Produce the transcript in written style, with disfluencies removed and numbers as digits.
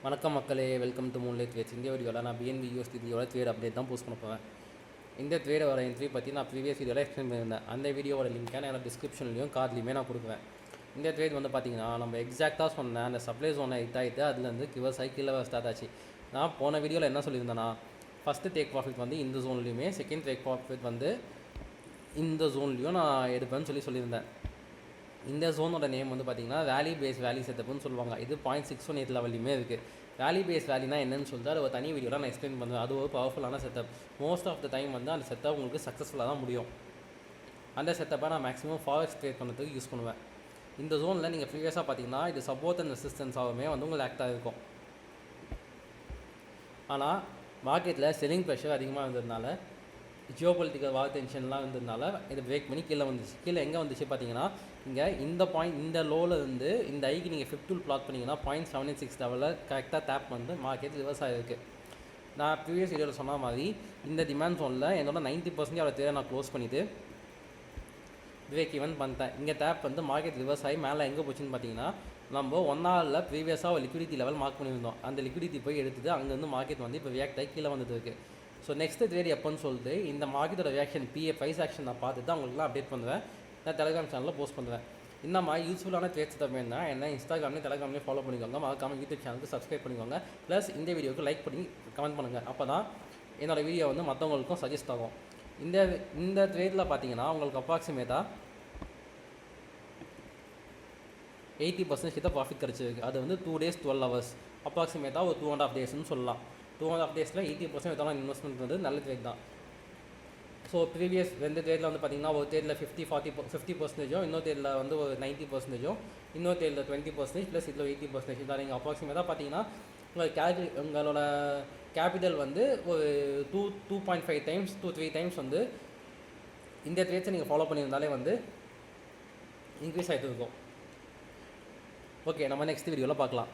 வணக்கம் மக்களே, welcome to moonlight trades. இந்த வீடியோவில் நான் பிஎன்பி யூஎஸ்டியோட ட்ரேட் அப்டேட் தான் போஸ்ட் பண்ண போவேன். இந்த ட்ரேட் வர என்ட்ரி பற்றி நான் ப்ரீவியஸ் வீடியோவில் எக்ஸ்பிளைன் பண்ணியிருந்தேன். அந்த வீடியோட லிங்க்கை நான் டிஸ்கிரிப்ஷன்லையும் கார்ட்லையுமே நான் கொடுக்குவேன். இந்த ட்ரேட் வந்து பார்த்தீங்கன்னா நம்ம எக்ஸாக்டாக சொன்னேன், அந்த சப்ளை ஜோனை ஹிட் ஆகிட்டு அதுலேருந்து ரிவர்ஸ் கீழே ஸ்டார்ட் ஆச்சு. நான் போன வீடியோவில் என்ன சொல்லியிருந்தேன்னா, ஃபஸ்ட்டு டேக் ப்ராஃபிட் வந்து இந்த ஜோன்லையுமே, செகண்ட் டேக் ப்ராஃபிட் வந்து இந்த ஜோன்லையும் நான் எடுப்பேன்னு சொல்லியிருந்தேன். இந்த ஜோனோட நேம் வந்து பார்த்திங்கன்னா வேலி பேஸ் வேலி செட்டப்னு சொல்லுவாங்க. இது 0.618 லெவல்லையுமே இருக்குது. வேலி பேஸ் வேலினா என்னன்னு சொல்லிட்டு அது ஒரு தனி வீடியோவில் நான் எக்ஸ்பிளைன் பண்ணுவேன். அது ஒரு பவர்ஃபுல்லான setup. Most of the time வந்து அந்த செட்டப் உங்களுக்கு சக்ஸஸ்ஃபுல்லாக தான் முடியும். அந்த செட்டப்பை நான் மேக்ஸிமம் ஃபாரெக்ஸ் ட்ரேட் பண்ணுறதுக்கு யூஸ் பண்ணுவேன். இந்த ஜோனில் நீங்கள் ப்ரீவியஸாக பார்த்தீங்கன்னா இது சப்போர்ட் அண்ட் ரெசிஸ்டன்ஸாகவுமே வந்து உங்களுக்கு ஆக்டாக இருக்கும். ஆனால் மார்க்கெட்டில் செல்லிங் ப்ரெஷர் அதிகமாக இருந்ததுனால, ஜியோ பொலிட்டிக்கல் வார் டென்ஷன்லாம் இருந்ததுனால இது பிரேக் பண்ணி கீழே வந்துச்சு. கீழே எங்கே வந்துச்சு பார்த்தீங்கன்னா, இங்கே இந்த பாயிண்ட், இந்த லோவில் இருந்து இந்த ஐக்கு நீங்கள் 5 டூல் பிளாட் பண்ணிங்கன்னா 0.786 லெவலில் கரெக்டாக டேப் வந்து மார்க்கெட் ரிவர்ஸ் ஆகிருக்கு. நான் ப்ரீவியஸ் வீடியோவில் சொன்ன மாதிரி இந்த டிமாண்ட் ஜோனில் என்னோட 90% அவ்வளோ தேவை நான் க்ளோஸ் பண்ணிவிட்டு பிரேக் ஈவன் பண்ணிட்டேன். இங்கே டேப் வந்து மார்க்கெட் ரிவர்ஸ் ஆகி மேலே எங்கே போச்சுன்னு பார்த்தீங்கன்னா, நம்ம 1 ஹவரில் ப்ரீவியஸாக ஒரு லிக்விடிட்டி லெவல் மார்க் பண்ணியிருந்தோம். அந்த லிக்விடிட்டி போய் எடுத்துகிட்டு அங்கேருந்து மார்க்கெட் வந்து இப்போ ரியாக்ட் ஆகி கீழே வந்துட்டு இருக்குது. ஸோ நெக்ஸ்ட் ட்ரேட் எப்போன்னு சொல்லிட்டு இந்த மார்க்கெட்டோட ரியாக்ஷன் ப்ரைஸ் ஆக்ஷன் நான் பார்த்துட்டு அவங்களுக்குலாம் அப்டேட் பண்ணுவேன். நான் டெலிகிராம் சேனலில் போஸ்ட் பண்ணுவேன். இந்த மாதிரி யூஸ்ஃபுல்லான ட்ரேட்ஸ் தரவேன்னா என்ன இன்ஸ்டாகிராம்லேயும் டெலிகிராம்லேயும் ஃபாலோ பண்ணிக்கோங்க. மறக்காமல் யூடியூப் சேனலுக்கு சப்ஸ்கிரைப் பண்ணிக்கோங்க. ப்ளஸ் இந்த வீடியோக்கு லைக் பண்ணி கமெண்ட் பண்ணுங்கள். அப்போ தான் என்னோடய வீடியோ வந்து மற்றவங்களுக்கும் சஜஸ்ட் ஆகும். இந்த ட்ரேட்டில் பார்த்தீங்கன்னா உங்களுக்கு அப்ராக்சிமேட்டாக 80% கிட்ட ப்ராஃபிட் கிடச்சிருக்கு. அது வந்து 2 days 12 hours, அப்ராக்சிமேட்டாக ஒரு 2.5 daysன்னு சொல்லலாம். 2.5 daysல 80% வித்தான இன்வெஸ்ட்மெண்ட் வந்து நல்ல ட்ரேட் தான். ஸோ ப்ரீவியஸ் 2 ட்ரேட்டில் வந்து பார்த்திங்கன்னா ஒரு ட்ரேட்டில் 50% இன்னொரு ட்ரேட்டில் வந்து ஒரு 90%, இன்னொரு ட்ரேட்டில் 20% ப்ளஸ் இதில் 80% தான். நீங்கள் அப்ராக்சிமேட்டாக பார்த்தீங்கன்னா உங்களோட கேபிட்டல் வந்து ஒரு 2.5 times to 3 times வந்து இந்த ட்ரேட்ஸை நீங்கள் ஃபாலோ பண்ணியிருந்தாலே வந்து இன்க்ரீஸ் ஆகிட்டு இருக்கும். ஓகே, நம்ம நெக்ஸ்ட் வீடியோவில் பார்க்கலாம்.